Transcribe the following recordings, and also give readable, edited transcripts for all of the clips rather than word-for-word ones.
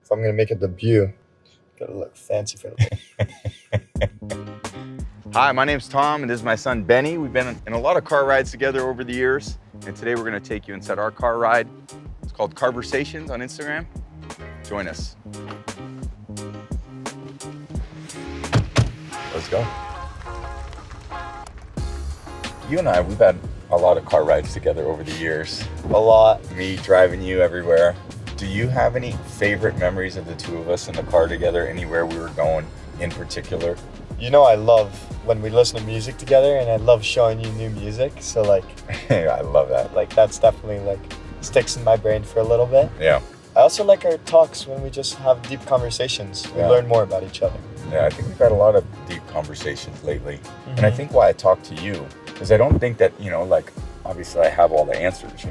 if I'm gonna make a debut, gotta look fancy for the Hi, my name's Tom, and this is my son Benny. We've been in a lot of car rides together over the years, and today we're gonna take you inside our car ride. It's called Carversations on Instagram. Join us. Let's go. You and I, we've had a lot of car rides together over the years. A lot. Me driving you everywhere. Do you have any favorite memories of the two of us in the car together, anywhere we were going in particular? You know I love when we listen to music together, and I love showing you new music. So like, I love that. like that's definitely like sticks in my brain for a little bit. Yeah. I also like our talks when we just have deep conversations. We learn more about each other. Yeah, I think we've had a lot of deep conversations lately. And I think why I talk to you is I don't think that, like, obviously I have all the answers,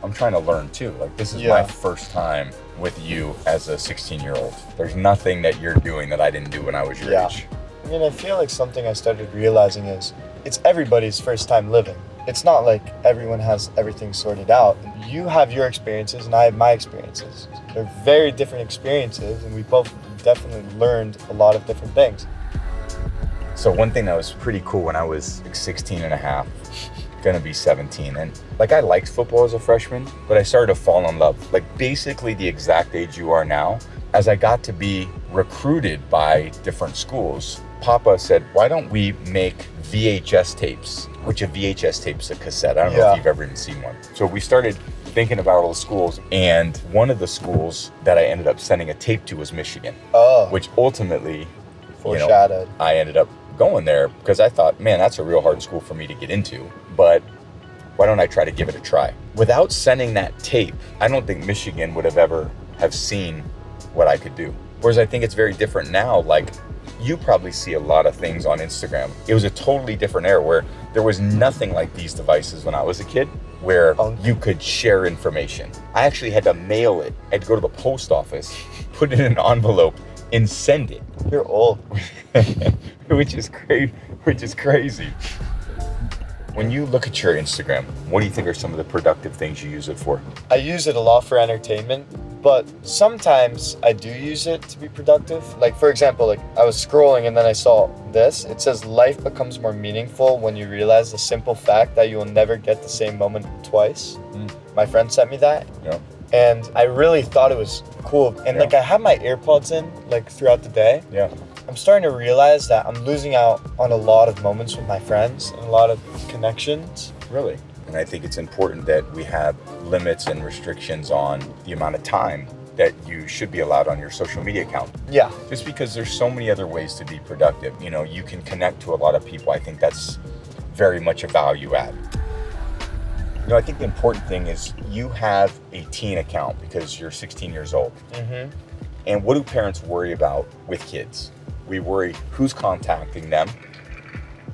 I'm trying to learn too. Like, this is my first time with you as a 16-year-old. There's nothing that you're doing that I didn't do when I was your age. I mean, I feel like something I started realizing is it's everybody's first time living. It's not like everyone has everything sorted out. You have your experiences and I have my experiences. They're very different experiences, and we both definitely learned a lot of different things. So one thing that was pretty cool when I was like 16 and a half, gonna be 17, and like I liked football as a freshman, but I started to fall in love, like basically the exact age you are now. As I got to be recruited by different schools, Papa said, why don't we make VHS tapes, which a VHS tape's a cassette. I don't know if you've ever even seen one. So we started thinking about all the schools, and one of the schools that I ended up sending a tape to was Michigan, which ultimately, foreshadowed. I ended up going there because I thought, man, that's a real hard school for me to get into, but why don't I try to give it a try? Without sending that tape, I don't think Michigan would have ever have seen what I could do. Whereas I think it's very different now. Like, you probably see a lot of things on Instagram. It was a totally different era where there was nothing like these devices when I was a kid, where you could share information. I actually had to mail it. I had to go to the post office, put it in an envelope, and send it. You're old. which is crazy. When you look at your Instagram, what do you think are some of the productive things you use it for? I use it a lot for entertainment, but sometimes I do use it to be productive. Like, for example, like I was scrolling and then I saw this. It says life becomes more meaningful when you realize the simple fact that you will never get the same moment twice. My friend sent me that. Yeah. And I really thought it was cool. And like I have my AirPods in like throughout the day. Yeah. I'm starting to realize that I'm losing out on a lot of moments with my friends and a lot of connections. Really? And I think it's important that we have limits and restrictions on the amount of time that you should be allowed on your social media account. Yeah. Just because there's so many other ways to be productive. You can connect to a lot of people. I think that's very much a value add. I think the important thing is you have a teen account because you're 16 years old. And what do parents worry about with kids? We worry who's contacting them,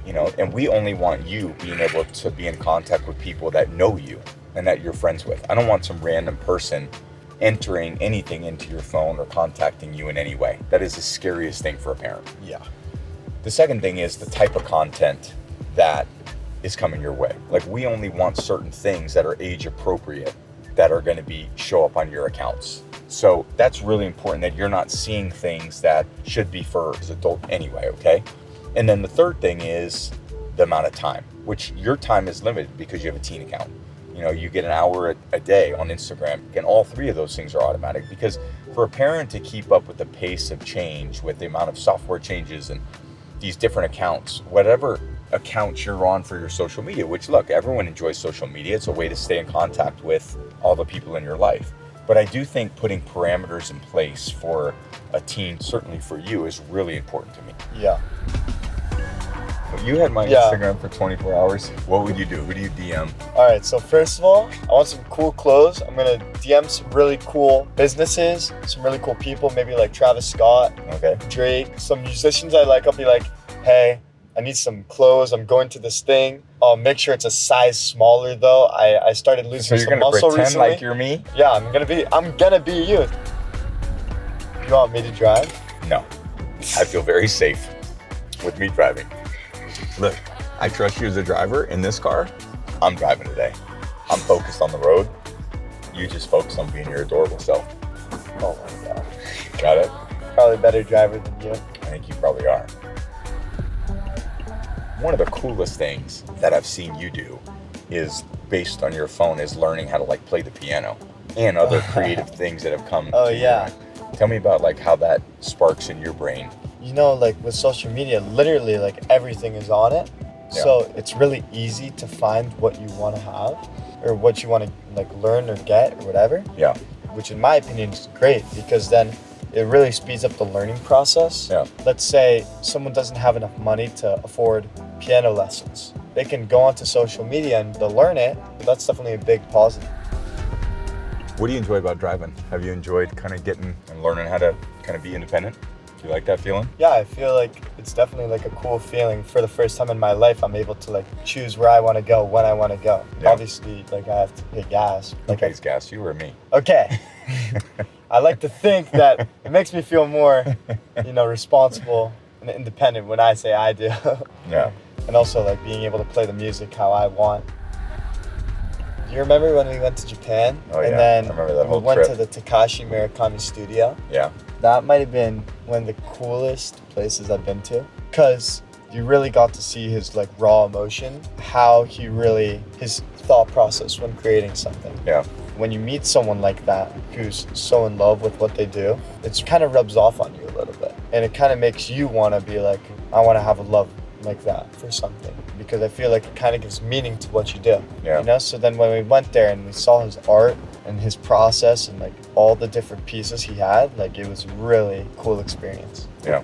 and we only want you being able to be in contact with people that know you and that you're friends with. I don't want some random person entering anything into your phone or contacting you in any way. That is the scariest thing for a parent. Yeah. The second thing is the type of content that is coming your way. Like, we only want certain things that are age appropriate that are going to show up on your accounts. So that's really important, that you're not seeing things that should be for as adult anyway, okay? And then the third thing is the amount of time, which your time is limited because you have a teen account. You get an hour a day on Instagram, and all three of those things are automatic, because for a parent to keep up with the pace of change, with the amount of software changes and these different accounts, whatever accounts you're on for your social media, which, look, everyone enjoys social media. It's a way to stay in contact with all the people in your life. But I do think putting parameters in place for a teen, certainly for you, is really important to me. Yeah. If you had my Instagram for 24 hours, what would you do? Who do you DM? All right, so first of all, I want some cool clothes. I'm going to DM some really cool businesses, some really cool people, maybe like Travis Scott, Drake, some musicians I like. I'll be like, hey, I need some clothes. I'm going to this thing. I'll make sure it's a size smaller though. I started losing some muscle recently. So you're gonna pretend like you're me? Yeah, I'm gonna be you. You want me to drive? No. I feel very safe with me driving. Look, I trust you as a driver in this car. I'm driving today. I'm focused on the road. You just focus on being your adorable self. Oh my god. Got it? Probably a better driver than you. I think you probably are. One of the coolest things that I've seen you do is based on your phone is learning how to like play the piano and other creative things that have come Oh to yeah. your mind. Tell me about like how that sparks in your brain. You know, like with social media, literally like everything is on it. Yeah. So it's really easy to find what you want to have or what you want to like learn or get or whatever. Yeah. Which in my opinion is great because then it really speeds up the learning process. Yeah. Let's say someone doesn't have enough money to afford piano lessons. They can go onto social media and they'll learn it. That's definitely a big positive. What do you enjoy about driving? Have you enjoyed kind of getting and learning how to kind of be independent? Do you like that feeling? Yeah, I feel like it's definitely like a cool feeling. For the first time in my life, I'm able to like choose where I want to go, when I want to go. Yeah. Obviously, like I have to pay gas. Who pays gas, you or me? Okay. I like to think that it makes me feel more, responsible and independent when I say I do. Yeah. And also like being able to play the music how I want. Do you remember when we went to Japan? Oh, yeah. And then I remember that whole we went trip. to the Takashi Murakami studio. Yeah. That might have been one of the coolest places I've been to because you really got to see his like raw emotion, how his thought process when creating something. Yeah. When you meet someone like that who's so in love with what they do, it kind of rubs off on you a little bit. And it kind of makes you want to be like, I want to have a love like that for something because I feel like it kind of gives meaning to what you do. Yeah. So then when we went there and we saw his art and his process and like all the different pieces he had, like it was a really cool experience. Yeah.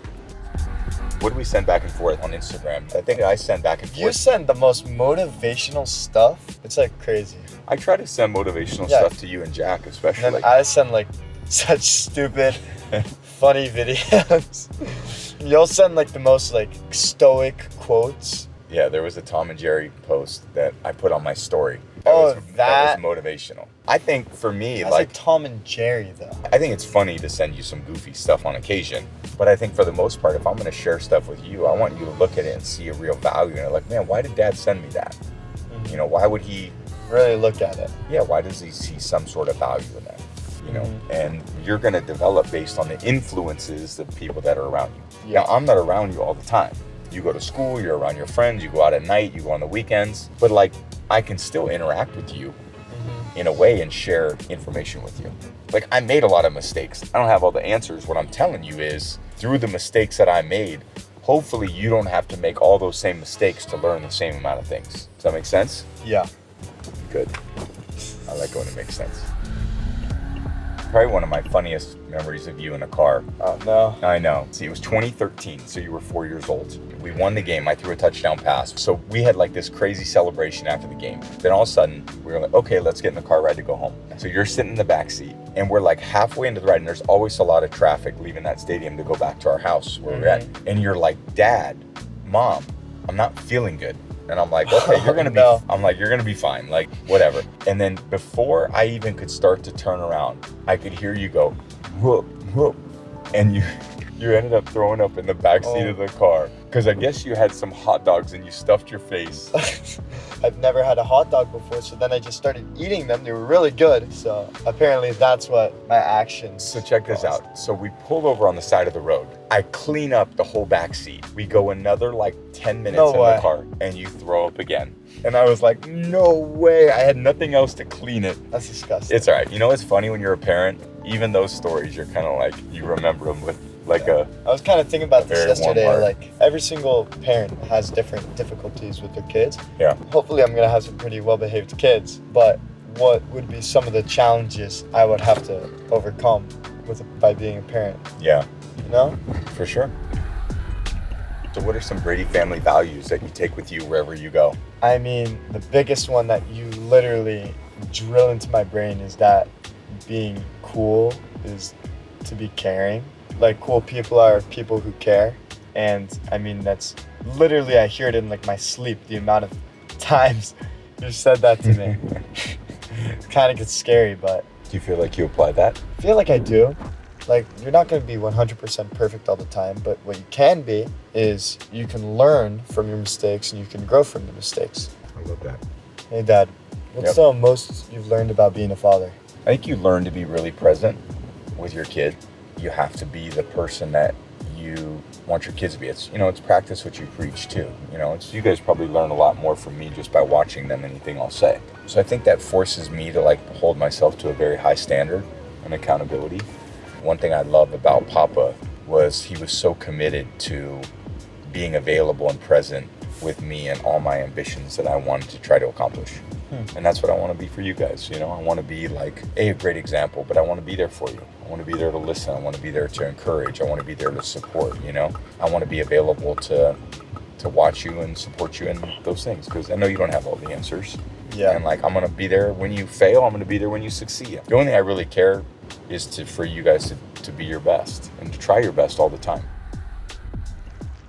What do we send back and forth on Instagram? I think I send back and You forth. send the most motivational stuff. It's like crazy. I try to send motivational Yeah. stuff to you and Jack, especially. And then I send like such stupid, funny videos. You'll send like the most like stoic quotes. Yeah, there was a Tom and Jerry post that I put on my story. That was motivational. I think for me, That's like like Tom and Jerry though. I think it's funny to send you some goofy stuff on occasion, but I think for the most part, if I'm going to share stuff with you, I want you to look at it and see a real value in it. Like, man, why did Dad send me that? Mhm. Why would he? Really look at it. Yeah, why does he see some sort of value in that? Mhm. And you're going to develop based on the influences of people that are around you. Yeah. Now, I'm not around you all the time. You go to school, you're around your friends, you go out at night, you go on the weekends, but like I can still interact with you in a way and share information with you. Like I made a lot of mistakes. I don't have all the answers. What I'm telling you is through the mistakes that I made, hopefully you don't have to make all those same mistakes to learn the same amount of things. Does that make sense? Yeah. Good. I like when it makes sense. Probably one of my funniest memories of you in a car. Oh no. I know. See, it was 2013, so you were 4 years old. We won the game. I threw a touchdown pass. So we had like this crazy celebration after the game. Then all of a sudden, we were like, okay, let's get in the car ride to go home. So you're sitting in the back seat, and we're like halfway into the ride, and there's always a lot of traffic leaving that stadium to go back to our house where we're at. And you're like, Dad, Mom, I'm not feeling good. And I'm like, okay, you're gonna be. No. I'm like, you're gonna be fine. Like, whatever. And then before I even could start to turn around, I could hear you go, whoop, whoop, and you ended up throwing up in the back seat of the car because I guess you had some hot dogs and you stuffed your face. I've never had a hot dog before, so then I just started eating them. They were really good. So apparently that's what my actions. So check this caused. out. So we pull over on the side of the road. I clean up the whole back seat. We go another like 10 minutes No in way. the car and you throw up again. And I was like, no way. I had nothing else to clean it. That's disgusting. It's all right. You know what's funny when you're a parent? Even those stories, you're kind of like, you remember them with like I was kind of thinking about this very warm yesterday. heart. Like every single parent has different difficulties with their kids. Yeah. Hopefully I'm gonna have some pretty well-behaved kids, but what would be some of the challenges I would have to overcome by being a parent? Yeah, for sure. So what are some Brady family values that you take with you wherever you go? I mean, the biggest one that you literally drill into my brain is that being cool is to be caring. Like cool people are people who care. And I mean, that's literally, I hear it in like my sleep, the amount of times you said that to me. It kind of gets scary, but Do you feel like you apply that? I feel like I do. Like, you're not going to be 100% perfect all the time, but what you can be is you can learn from your mistakes and you can grow from your mistakes. I love that. Hey, Dad, what's Yep. the most you've learned about being a father? I think you learn to be really present with your kid, you have to be the person that you want your kids to be. It's, it's practice what you preach too. You guys probably learn a lot more from me just by watching than anything I'll say. So I think that forces me to hold myself to a very high standard and accountability. One thing I love about Papa was he was so committed to being available and present with me and all my ambitions that I wanted to try to accomplish. And that's what I want to be for you guys. I want to be a great example, but I want to be there for you. I want to be there to listen. I want to be there to encourage. I want to be there to support, I want to be available to watch you and support you in those things, because I know you don't have all the answers. Yeah. And I'm going to be there when you fail. I'm going to be there when you succeed. The only thing I really care is for you guys to be your best and to try your best all the time.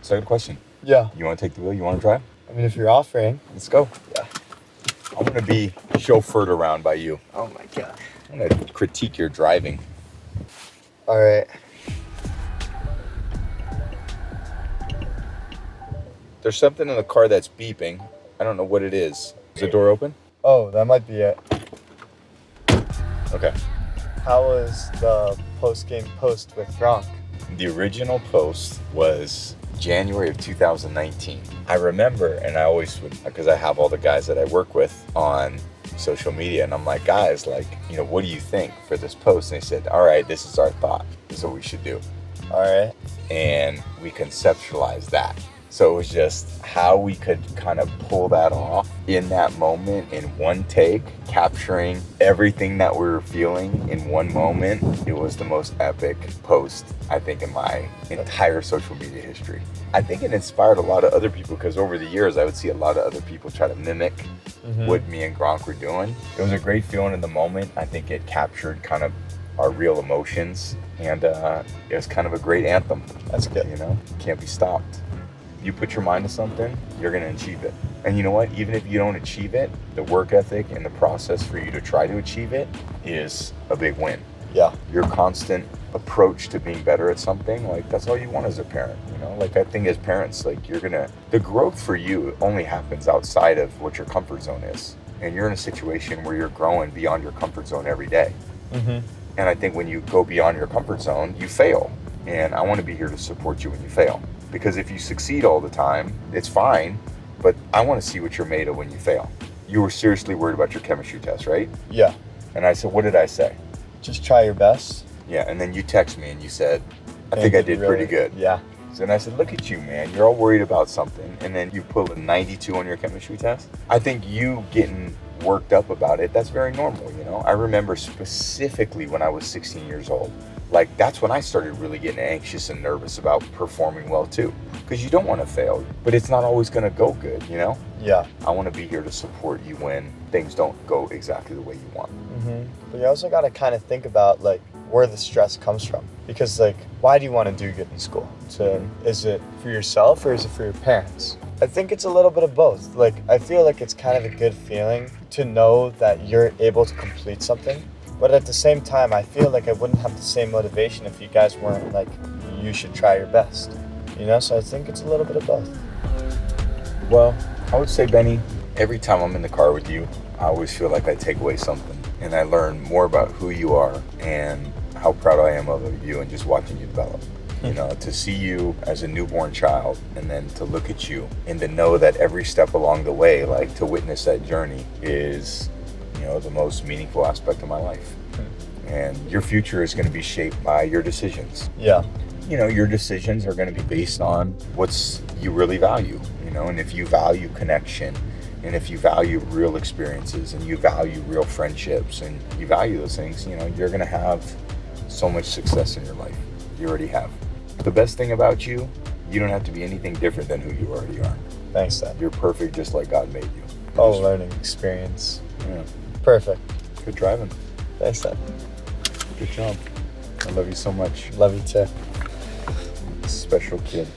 So I got a question. Yeah. You want to take the wheel? You want to drive? I mean, if you're offering. Let's go. Yeah. I'm going to be chauffeured around by you. Oh my God. I'm going to critique your driving. All right. There's something in the car that's beeping. I don't know what it is. Is the door open? Oh, that might be it. Okay. How was the post-game post with Gronk? The original post was January of 2019. I remember, and I always would, because I have all the guys that I work with on social media, and I'm like, guys, what do you think for this post? And they said, all right, this is our thought. This is what we should do. All right. And we conceptualized that. So it was just how we could kind of pull that off in that moment in one take, capturing everything that we were feeling in one moment. It was the most epic post, I think, in my entire social media history. I think it inspired a lot of other people, because over the years, I would see a lot of other people try to mimic what me and Gronk were doing. It was a great feeling in the moment. I think it captured kind of our real emotions, and it was kind of a great anthem. That's good. Can't be stopped. You put your mind to something, you're going to achieve it. And you know what? Even if you don't achieve it, the work ethic and the process for you to try to achieve it is a big win. Yeah. Your constant approach to being better at something, that's all you want as a parent, I think as parents, the growth for you only happens outside of what your comfort zone is. And you're in a situation where you're growing beyond your comfort zone every day. Mm-hmm. And I think when you go beyond your comfort zone, you fail. And I want to be here to support you when you fail. Because if you succeed all the time, it's fine, but I want to see what you're made of when you fail. You were seriously worried about your chemistry test, right? Yeah. And I said, what did I say? Just try your best. Yeah, and then you text me and you said, I think I did pretty good. Yeah. So then I said, look at you, man. You're all worried about something, and then you put a 92 on your chemistry test. I think you getting worked up about it, that's very normal, I remember specifically when I was 16 years old. That's when I started really getting anxious and nervous about performing well too. Because you don't want to fail, but it's not always going to go good, Yeah. I want to be here to support you when things don't go exactly the way you want. Mm-hmm. But you also got to kind of think about where the stress comes from. Because why do you want to do good in school? Is it for yourself or is it for your parents? I think it's a little bit of both. I feel it's kind of a good feeling to know that you're able to complete something. But at the same time, I feel I wouldn't have the same motivation if you guys weren't you should try your best. So I think it's a little bit of both. Well, I would say, Benny, every time I'm in the car with you, I always feel like I take away something. And I learn more about who you are and how proud I am of you and just watching you develop. To see you as a newborn child and then to look at you and to know that every step along the way, to witness that journey is the most meaningful aspect of my life. And your future is going to be shaped by your decisions. Yeah. Your decisions are going to be based on what's you really value, and if you value connection, and if you value real experiences, and you value real friendships, and you value those things, you're going to have so much success in your life. You already have. The best thing about you, you don't have to be anything different than who you already are. Thanks, Dad. You're perfect just like God made you. Learning experience. Yeah. Perfect. Good driving. Thanks, Dad. Good job. I love you so much. Love you too. Special kid.